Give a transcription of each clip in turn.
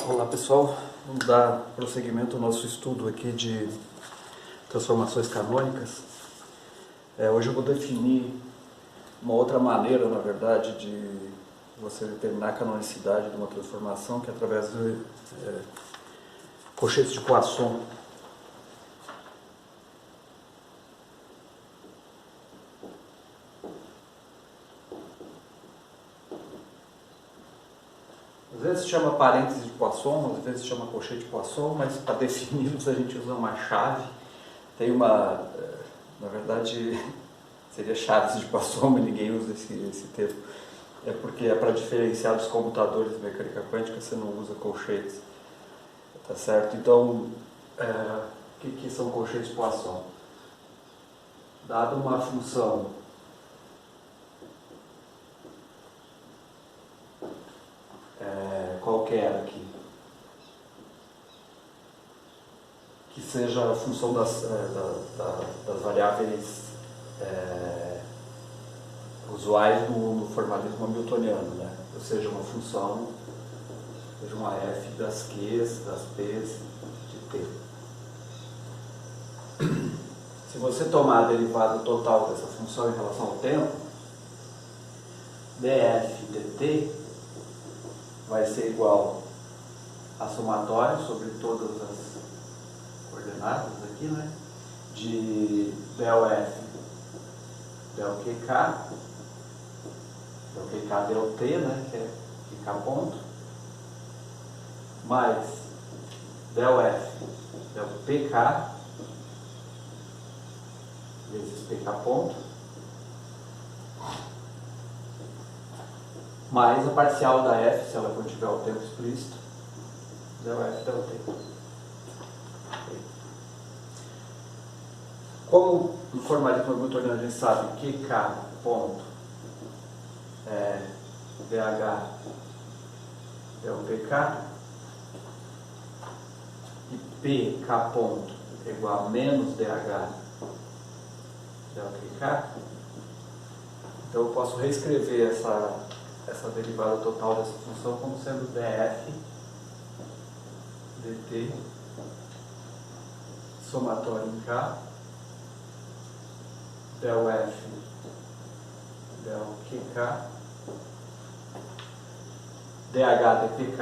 Olá pessoal, vamos dar prosseguimento ao nosso estudo aqui de transformações canônicas. Hoje eu vou definir uma outra maneira, na verdade, de você determinar a canonicidade de uma transformação, que é através de colchetes de Poisson. Às vezes se chama parêntese de Poisson, às vezes se chama colchete de Poisson, mas para definirmos a gente usa uma chave. Tem uma, na verdade, seria chaves de Poisson, mas ninguém usa esse termo. É porque é para diferenciar dos computadores de mecânica quântica, você não usa colchetes, tá certo? Então, o que são colchetes de Poisson? Dada uma função qualquer aqui, que seja a função das variáveis usuais no formalismo hamiltoniano, né? Ou seja, uma função, seja uma f das q's, das p's, de t. Se você tomar a derivada total dessa função em relação ao tempo, df dt vai ser igual a somatória sobre todas as coordenadas aqui, né? De del f del qk, del t, né? Que é qk ponto, mais del f del pk vezes pk ponto, mais a parcial da f, se ela contiver o tempo explícito, del f del t. Como no formalismo hamiltoniano a gente sabe que k ponto é dh del pk e pk ponto é igual a menos dh del pk, então eu posso reescrever essa derivada total dessa função como sendo df dt somatório em k del f del qk dh dpk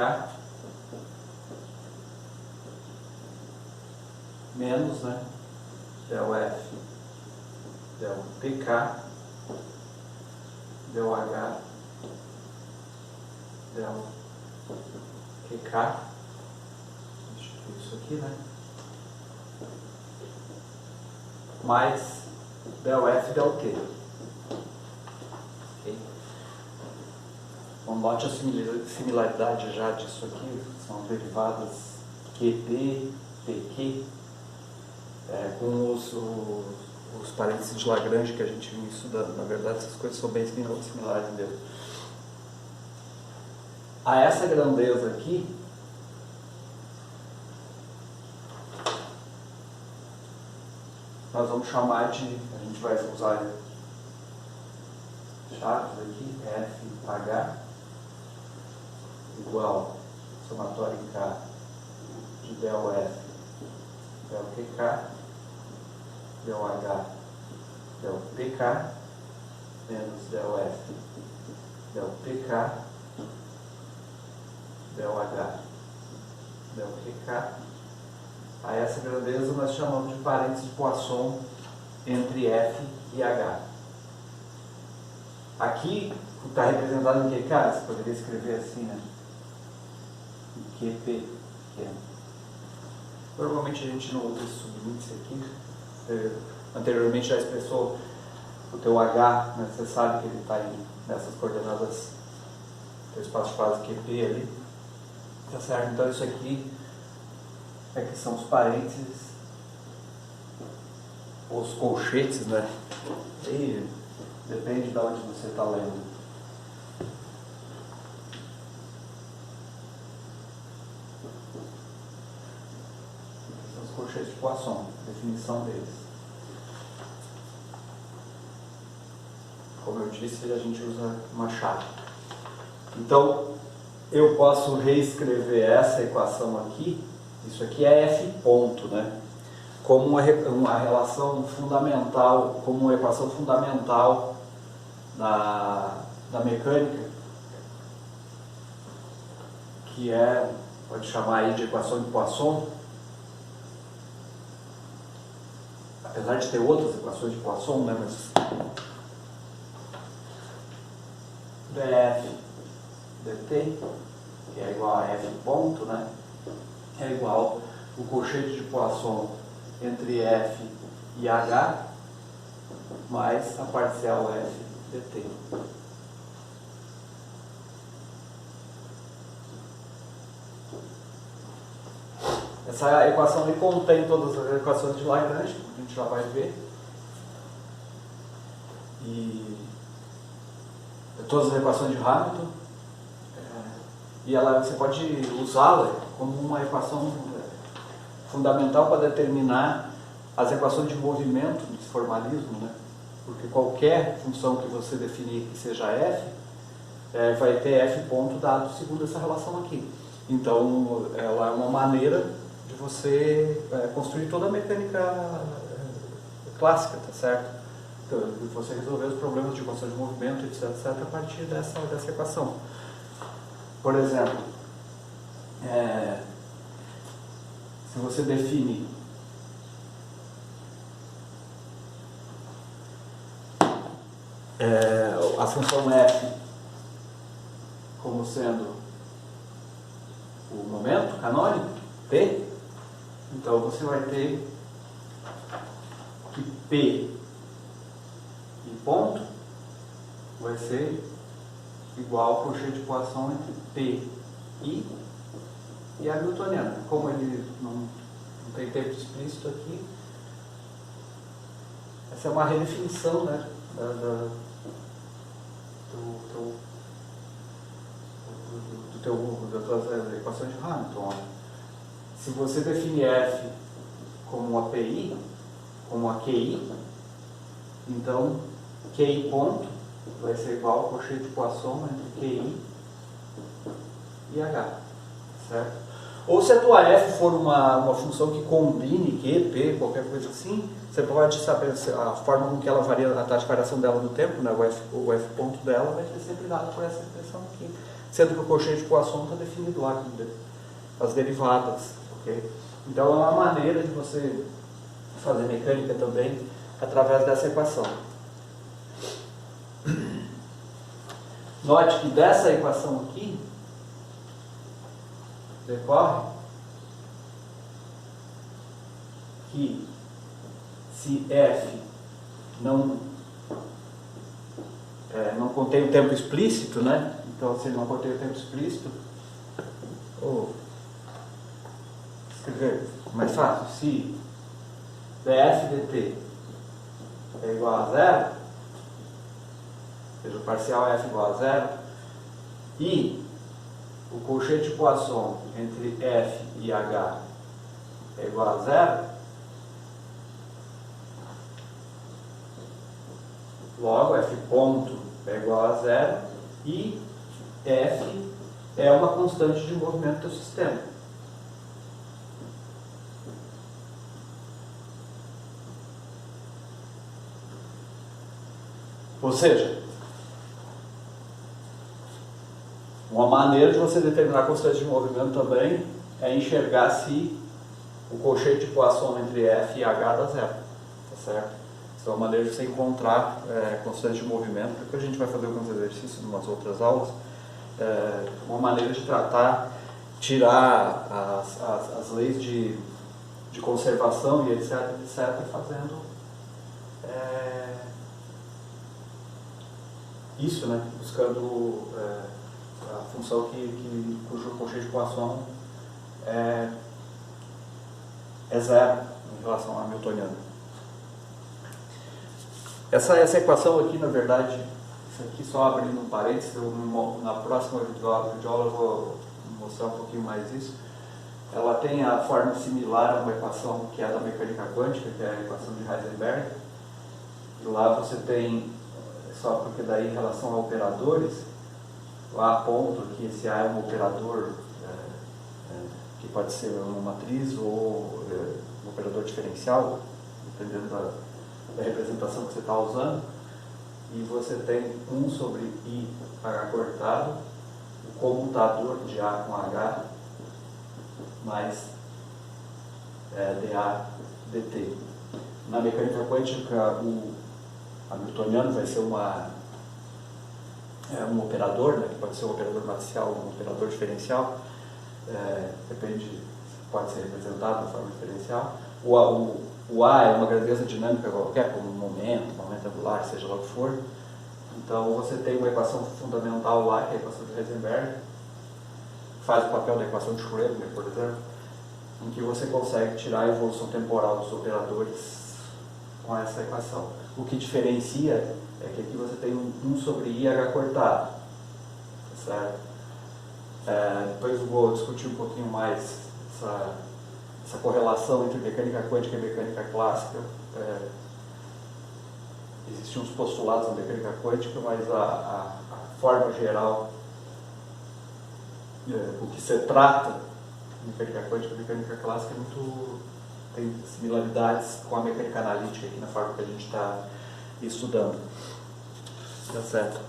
menos, né, del f del pk del h del qk, substituir isso aqui, né, mais del f del t. Okay? Então, note a similaridade já disso aqui, são derivadas qp, pq, com os parênteses de Lagrange que a gente viu estudando. Na verdade, essas coisas são bem similares mesmo. A essa grandeza aqui, nós vamos chamar de, a gente vai usar chaves aqui, fh igual somatório em k de del f del qk del h del pk menos del f del pk del h del qk. A essa grandeza nós chamamos de parênteses de Poisson entre f e h. Aqui está representado em qk, você poderia escrever assim, né? qp, Normalmente a gente não usa esse subíndice aqui. Anteriormente já expressou o teu h, né? Você sabe que ele está nessas coordenadas do espaço de fase QP ali. Tá certo? Então isso aqui que são os parênteses, os colchetes, né? E depende de onde você está lendo. São os colchetes de Poisson, definição deles. Como eu disse, a gente usa uma chave. Então, eu posso reescrever essa equação aqui, isso aqui é f ponto, né? Como uma relação fundamental, como uma equação fundamental da mecânica, que é, pode chamar aí de equação de Poisson, apesar de ter outras equações de Poisson, né, mas df dt, que é igual a f ponto, né, é igual o colchete de Poisson entre f e h mais a parcial f dt. Essa equação ali contém todas as equações de Lagrange, a gente já vai ver. E todas as equações de Hamilton. E você pode usá-la como uma equação fundamental para determinar as equações de movimento de formalismo, né? Porque qualquer função que você definir que seja f, vai ter f ponto dado segundo essa relação aqui. Então, ela é uma maneira de você construir toda a mecânica clássica, tá certo? Então, de você resolver os problemas de equação de movimento, etc., a partir dessa equação. Por exemplo, se você define a função f como sendo o momento canônico, t, então você vai ter que p e ponto vai ser igual ao colchete de Poisson entre p e hamiltoniana. Como ele não tem tempo explícito aqui, essa é uma redefinição, né, das tuas equações de Hamilton. Se você definir f como uma PI, como uma QI, então QI ponto vai ser igual ao colchete de Poisson entre QI e H, certo? Ou se a tua f for uma função que combine Q, P, qualquer coisa assim, você pode saber a forma com que ela varia, a taxa de variação dela no tempo, né? O f ponto dela vai ser sempre dado por essa expressão aqui, sendo que o colchete de Poisson está definido lá com as derivadas, ok? Então é uma maneira de você fazer mecânica também através dessa equação. Note que dessa equação aqui decorre que se f não contém o tempo explícito, né? Então, se ele não contém o tempo explícito, escrever mais fácil, se df dt é igual a zero, ou seja, o parcial f igual a zero, e o colchete de Poisson entre f e h é igual a zero, logo f ponto é igual a zero e f é uma constante de movimento do sistema. Ou seja, uma maneira de você determinar a constante de movimento também é enxergar se o colchete de Poisson entre f e h dá zero, tá certo? Então, é uma maneira de você encontrar constante de movimento, porque a gente vai fazer alguns exercícios em umas outras aulas, uma maneira de tirar as leis de conservação e etc, fazendo isso, né? Buscando a função cujo colchete de Poisson é zero em relação à hamiltoniana. Essa equação aqui, na verdade, isso aqui só abrindo um parênteses, na próxima videoaula eu vou mostrar um pouquinho mais isso. Ela tem a forma similar a uma equação que é da mecânica quântica, que é a equação de Heisenberg. E lá você tem, só porque daí em relação a operadores, o A ponto aqui, esse A é um operador que pode ser uma matriz ou um operador diferencial, dependendo da representação que você está usando. E você tem 1 sobre I H cortado, o comutador de A com H, mais dA dt. Na mecânica quântica, o hamiltoniano vai ser um operador, né, que pode ser um operador matricial ou um operador diferencial, depende, pode ser representado de forma diferencial. O A é uma grandeza dinâmica qualquer, como momento angular, seja lá o que for. Então você tem uma equação fundamental lá, que é a equação de Heisenberg, que faz o papel da equação de Schrödinger, por exemplo, em que você consegue tirar a evolução temporal dos operadores com essa equação. O que diferencia é que aqui você tem 1 sobre IH cortado, certo? Depois eu vou discutir um pouquinho mais essa correlação entre mecânica quântica e mecânica clássica. Existem uns postulados na mecânica quântica, mas a forma geral, o que se trata de mecânica quântica e mecânica clássica tem similaridades com a mecânica analítica aqui na forma que a gente está estudando. Tá certo?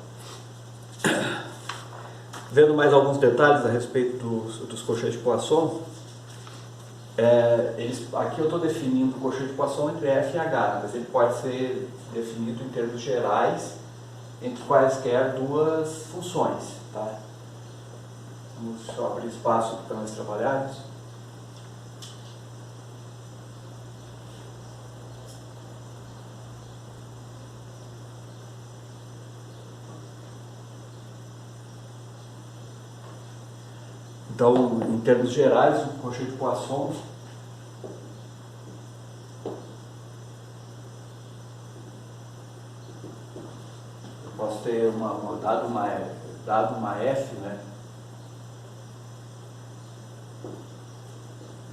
Vendo mais alguns detalhes a respeito dos colchetes de Poisson, aqui eu estou definindo o colchete de Poisson entre F e H, mas ele pode ser definido em termos gerais entre quaisquer duas funções. Tá? Vamos só abrir espaço para nós trabalharmos. Então, em termos gerais, o colchete de Poisson eu posso ter dado uma F, né,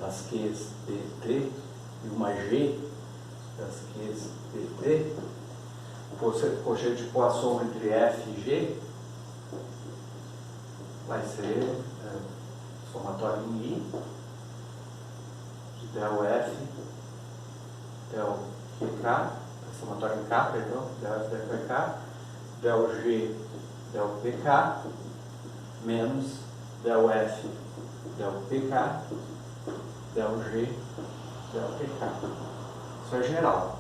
das Qs dt e uma G das Qs dt. O colchete de Poisson entre F e G vai ser somatório em I de del F, del QK, somatório em K, perdão, del F, del QK, del G, del PK, menos del F, del PK, del G, del PK. Isso é geral.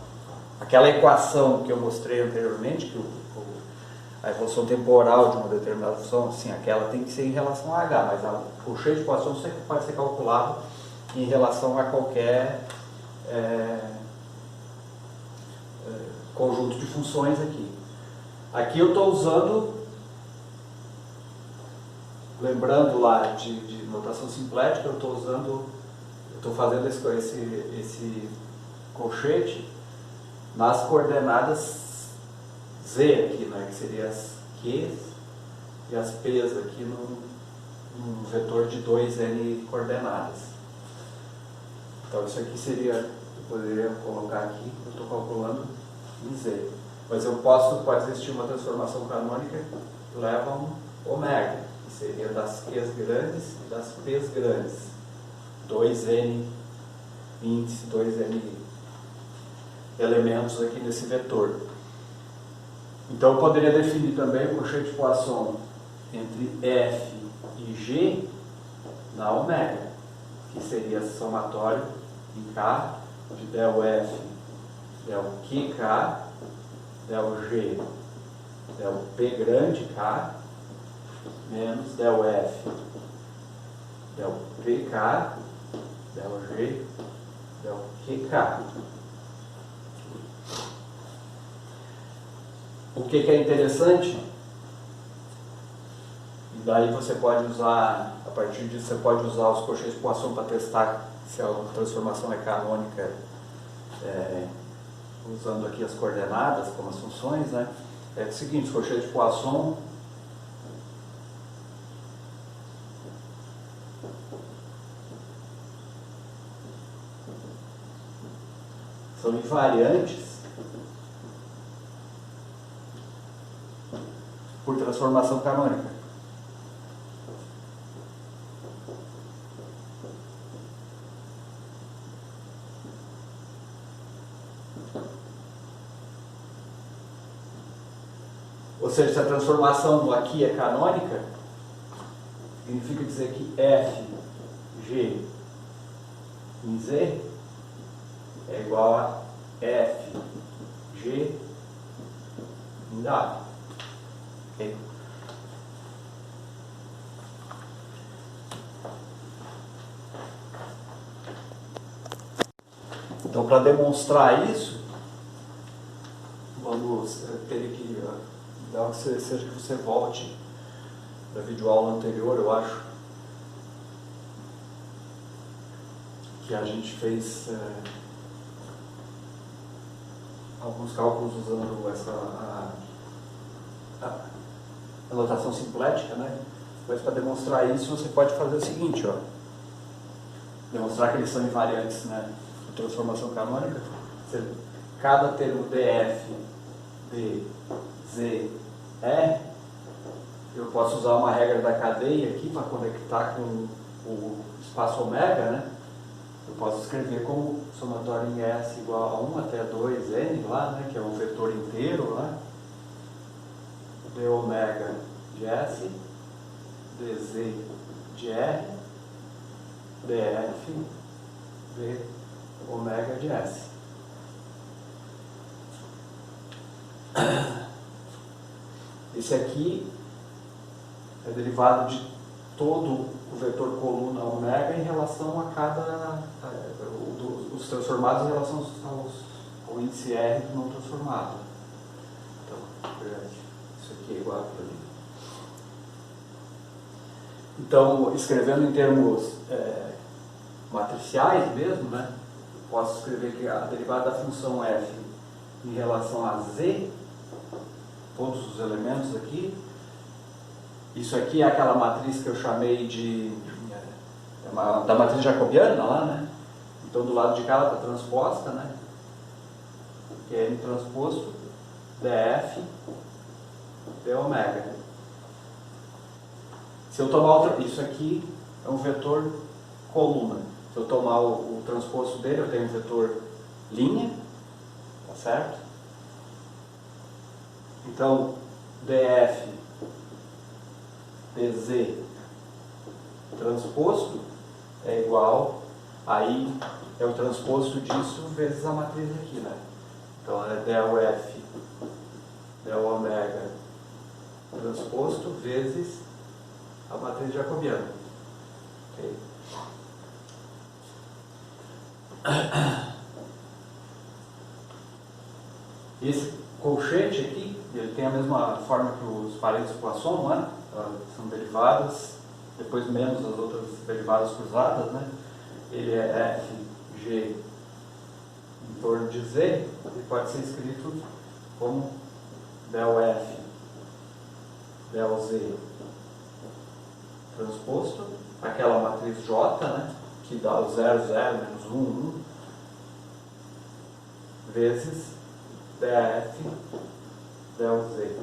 Aquela equação que eu mostrei anteriormente, que a evolução temporal de uma determinada função, sim, aquela tem que ser em relação a H, mas o colchete de Poisson pode ser calculado em relação a qualquer conjunto de funções aqui. Aqui eu estou usando, lembrando lá de notação simplética, eu estou fazendo esse colchete nas coordenadas Z aqui, né, que seria as Qs e as Ps aqui num vetor de 2n coordenadas. Então isso aqui seria, eu poderia colocar aqui, eu estou calculando em Z. Mas pode existir uma transformação canônica que leva a um ômega, que seria das Qs grandes e das Ps grandes. 2n índice, 2n elementos aqui nesse vetor. Então eu poderia definir também o colchete de Poisson entre F e G na ômega, que seria somatório em K de del F, del QK, del G, del P grande K, menos del F, del PK, del G, del QK. O que é interessante, e daí você pode usar, a partir disso você pode usar os colchetes de Poisson para testar se a transformação é canônica, usando aqui as coordenadas como as funções, né? É o seguinte, os colchetes de Poisson são invariantes por transformação canônica. Ou seja, se a transformação do aqui é canônica, significa dizer que f, g em z é igual a f, g em w. Okay? Então, para demonstrar isso, vamos ter que dar que seja que você volte para a videoaula anterior, eu acho, que a gente fez alguns cálculos usando a notação simplética, né? Mas para demonstrar isso, você pode fazer o seguinte, ó, demonstrar que eles são invariantes, né? De transformação canônica. Cada termo df, dz, r, eu posso usar uma regra da cadeia aqui para conectar com o espaço ômega, né? Eu posso escrever como somatório em S igual a 1 até 2n lá, né? Que é um vetor inteiro lá. d ômega de S, dz de R, df, d ômega de S. Esse aqui é derivado de todo o vetor coluna ômega em relação a cada os transformados em relação ao índice R do não transformado. Então, isso aqui é igual a aquilo ali. Então, escrevendo em termos matriciais mesmo, né? Posso escrever que a derivada da função f em relação a z, todos os elementos aqui. Isso aqui é aquela matriz que eu chamei da matriz jacobiana lá, né? Então do lado de cá ela está transposta, né? Que é M transposto df d ômega. Se eu tomar isso aqui é um vetor coluna. Se eu tomar o transposto dele, eu tenho um vetor linha, tá certo? Então df dz transposto é igual, aí é o transposto disso vezes a matriz aqui, né? Então é del f del ômega transposto vezes a matriz jacobiana. Okay? Esse colchete aqui, ele tem a mesma forma que os parênteses Poisson, né? São derivadas, depois menos as outras derivadas cruzadas, né? Ele é f, g em torno de z, ele pode ser escrito como del f, del z transposto, aquela matriz J, né? Que dá o 0, 0, menos 1, 1, vezes df del z.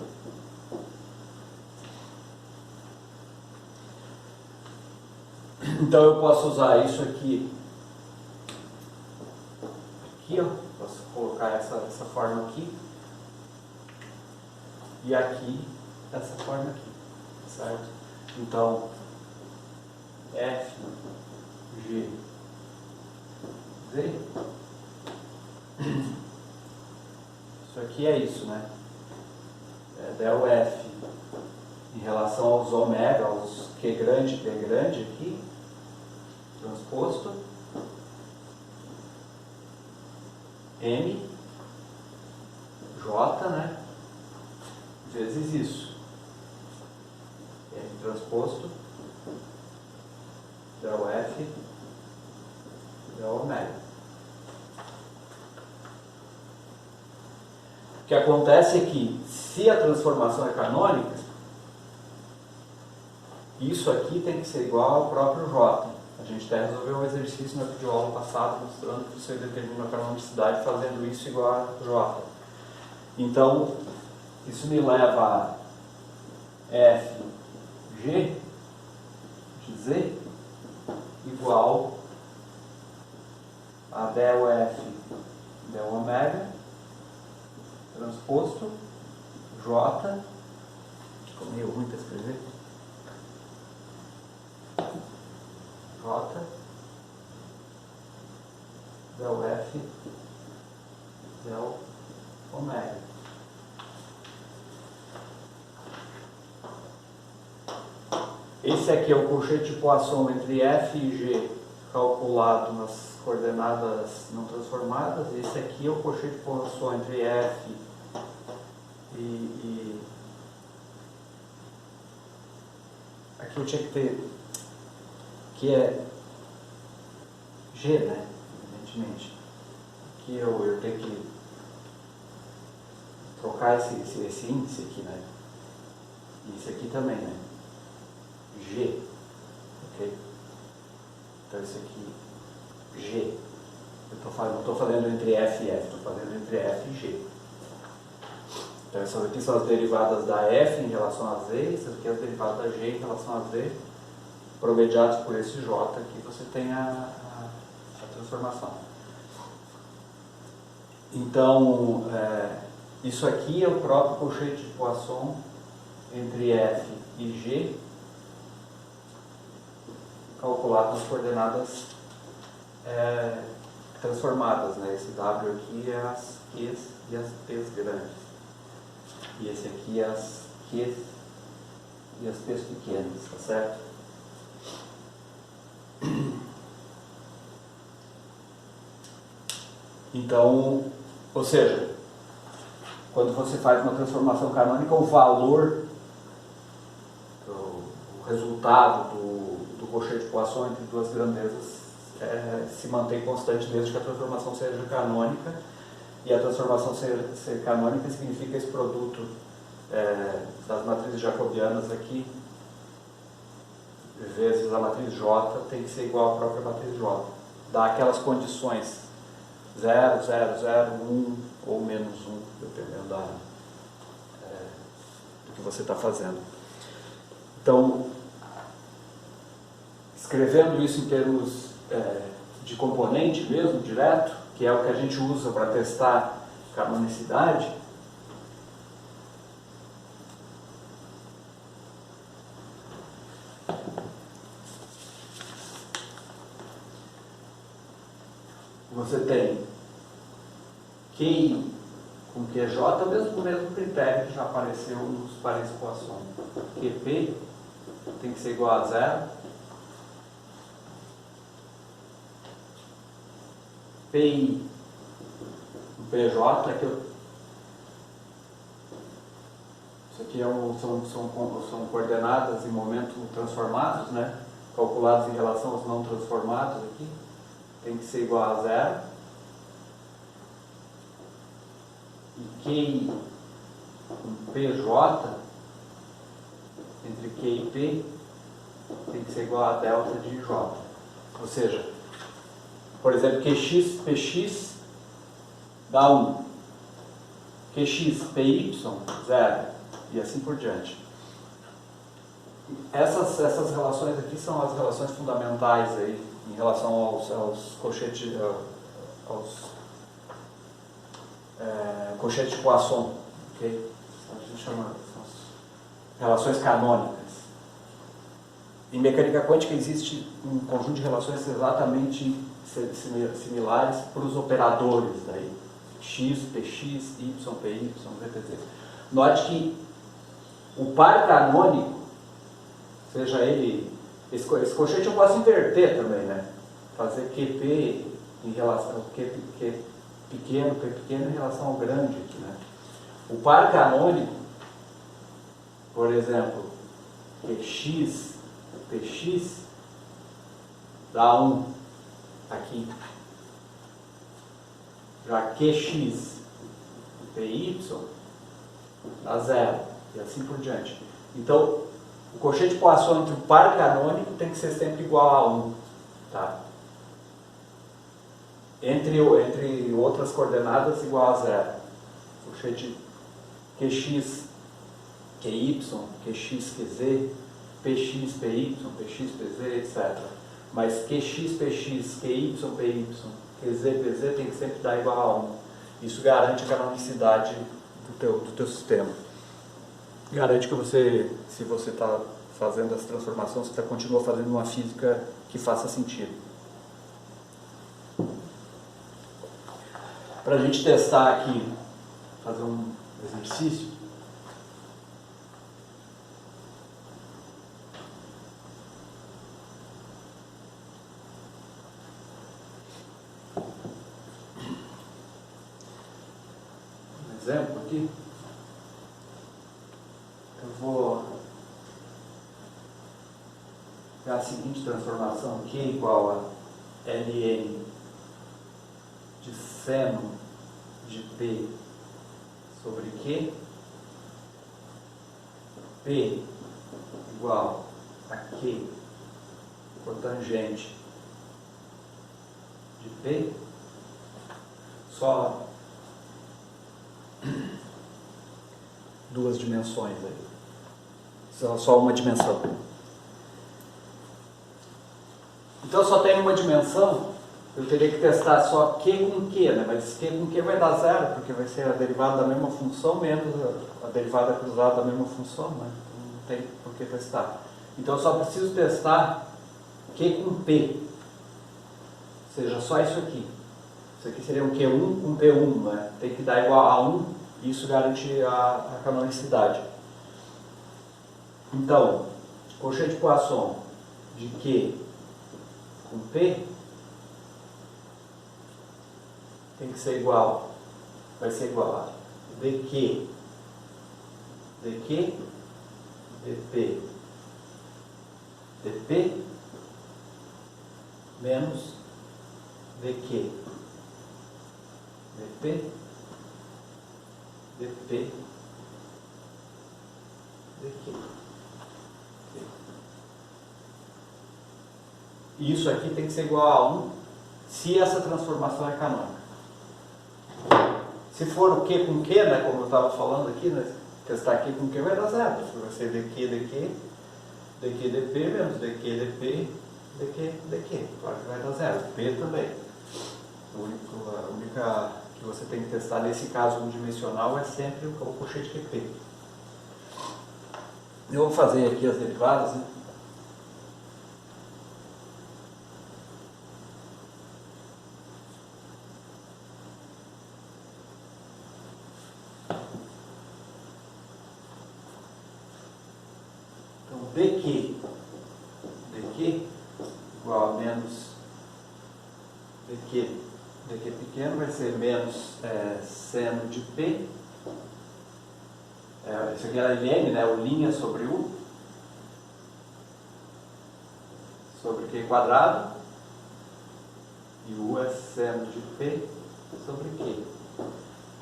Então eu posso usar isso aqui, ó, posso colocar essa forma aqui, e aqui, essa forma aqui, certo? Então, f, g, z, isso aqui é isso, né? É del f em relação aos ômega, aos Q grande e P grande aqui, transposto, M, J, né? Vezes isso. M transposto, del F, del ômega. O que acontece é que, se a transformação é canônica, isso aqui tem que ser igual ao próprio J. A gente até resolveu um exercício na videoaula passada mostrando que você determina a canonicidade fazendo isso igual a J. Então, isso me leva a f, g de z igual a del f del ômega transposto J Ficou meio ruim para escrever. J del F del ômega. Esse aqui é o colchete de Poisson entre F e G, calculado nas coordenadas não transformadas. Esse aqui é o colchete de Poisson entre F e aqui eu tinha que ter, que é G, né? Evidentemente. Aqui eu tenho que trocar esse índice aqui, né? E esse aqui também, né? G, ok? Então esse aqui, G. Não estou falando entre F e F, estou falando entre F e G. Então essas aqui são as derivadas da F em relação a Z, essas aqui são as derivadas da G em relação a Z, promediados por esse J aqui, você tem a transformação. Então, isso aqui é o próprio colchete de Poisson entre F e G, calculado nas coordenadas transformadas, né? Esse W aqui é as Qs e as Ps grandes. E esse aqui é as Qs e as Ps pequenas, tá certo? Então, ou seja, quando você faz uma transformação canônica, o valor, o resultado do colchete de Poisson entre duas grandezas se mantém constante desde que a transformação seja canônica. E a transformação ser canônica significa esse produto das matrizes jacobianas aqui, vezes a matriz J, tem que ser igual à própria matriz J. Dá aquelas condições 0, 0, 0, 1 ou menos 1, dependendo do que você está fazendo. Então, escrevendo isso em termos de componente mesmo, direto, que é o que a gente usa para testar canonicidade, você tem QI com QJ, mesmo com o mesmo critério que já apareceu nos parênteses Poisson. QP tem que ser igual a 0. PI no PJ, isso aqui são coordenadas em momento transformados, né? Calculados em relação aos não transformados aqui, tem que ser igual a 0. E QI com PJ, entre Q e P, tem que ser igual a delta de J. Ou seja, por exemplo, QX, PX dá 1. QX, PY, 0. E assim por diante. Essas relações aqui são as relações fundamentais aí, em relação aos colchetes, colchetes de Poisson. Okay? A gente chama de relações canônicas. Em mecânica quântica existe um conjunto de relações exatamente similares para os operadores daí, x, px, y, py, etc. Note que o par canônico, seja ele, esse colchete eu posso inverter também, né? Fazer QP em relação ao Q pequeno, P pequeno em relação ao grande aqui, né? O par canônico, por exemplo, QX, PX, dá 1 aqui. Já QX, PY, dá 0. E assim por diante. Então, o colchete de Poisson entre o par canônico tem que ser sempre igual a 1. Tá? Entre outras coordenadas, igual a 0. Colchete QX, QY, QX, QZ, PX, PY, PX, PZ, etc. Mas QX, PX, QY, PY, QZ, PZ tem que sempre dar igual a 1. Isso garante a canonicidade do teu sistema. garante que você, se você está fazendo essa transformação, você continua fazendo uma física que faça sentido. Para a gente testar aqui, fazer um exercício, um exemplo aqui, eu vou pegar a seguinte transformação, Q igual a ln de seno de P sobre Q, P igual a Q cotangente de P, só duas dimensões aí, só uma dimensão. Então só tem uma dimensão, eu teria que testar só Q com Q, né? Mas Q com Q vai dar zero, porque vai ser a derivada da mesma função menos a derivada cruzada da mesma função, né? Então não tem por que testar. Então eu só preciso testar Q com P, ou seja, só isso aqui. Isso aqui seria um Q1 com P1, né? Tem que dar igual a 1, e isso garante a canonicidade. Então, coxa de Poisson de Q com P tem que ser igual, vai ser igual a dq, dq, dp, dp menos dq, dp, dp, dq. E isso aqui tem que ser igual a 1 se essa transformação é canônica. Se for o Q com Q, né, como eu estava falando aqui, né, testar Q com Q vai dar zero. Vai ser dq, dq, dq, dp menos dq, dp, dq, dq. Claro que vai dar zero. P também. A única que você tem que testar nesse caso unidimensional é sempre o cochete QP. Eu vou fazer aqui as derivadas, né? dq igual a menos dq pequeno vai ser menos seno de P, isso aqui é ln, né, o linha sobre U, sobre Q quadrado, e U é seno de P sobre Q.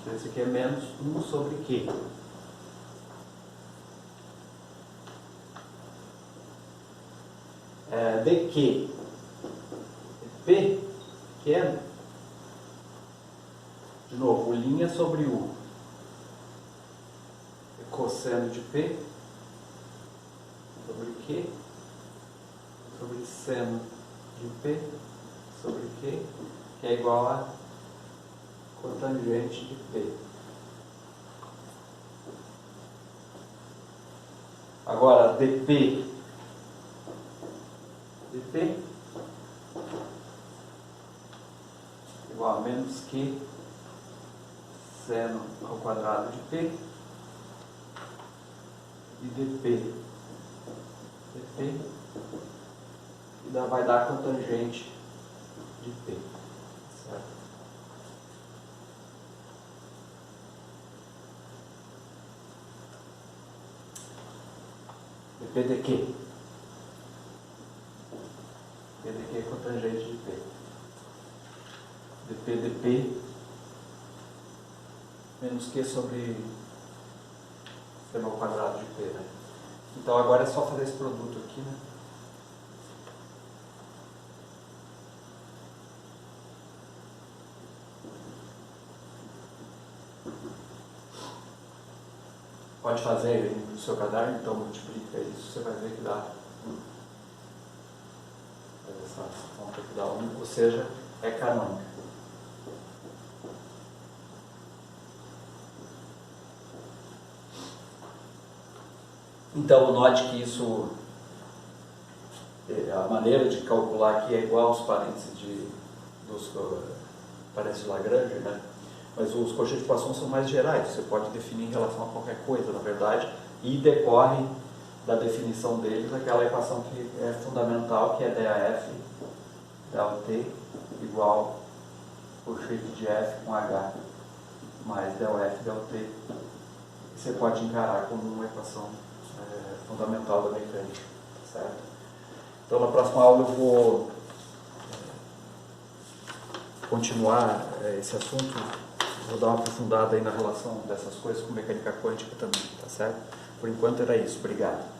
Então isso aqui é menos 1 sobre Q. dq P pequeno, de novo, linha sobre U, é cosseno de P sobre Q, sobre seno de P sobre Q, que é igual a cotangente de P. Agora, dp igual a menos Q seno ao quadrado de P, e dp vai dar cotangente de P, certo? dp dq é cotangente de P. dp menos Q sobre seno ao quadrado de P, né? Então agora é só fazer esse produto aqui, né? Pode fazer aí no seu caderno, então multiplica isso, você vai ver que dá essa conta que dá 1, ou seja, é canônica. Então, note que isso, a maneira de calcular aqui é igual aos parênteses dos parênteses de Lagrange, né? Mas os coeficientes de Poisson são mais gerais, você pode definir em relação a qualquer coisa, na verdade, e decorre da definição deles aquela equação que é fundamental, que é DAF del T igual coeficiente de F com H mais del F del T. Você pode encarar como uma equação fundamental da mecânica, certo? Então, na próxima aula eu vou continuar esse assunto, vou dar uma aprofundada aí na relação dessas coisas com mecânica quântica também, tá certo? Por enquanto era isso, obrigado.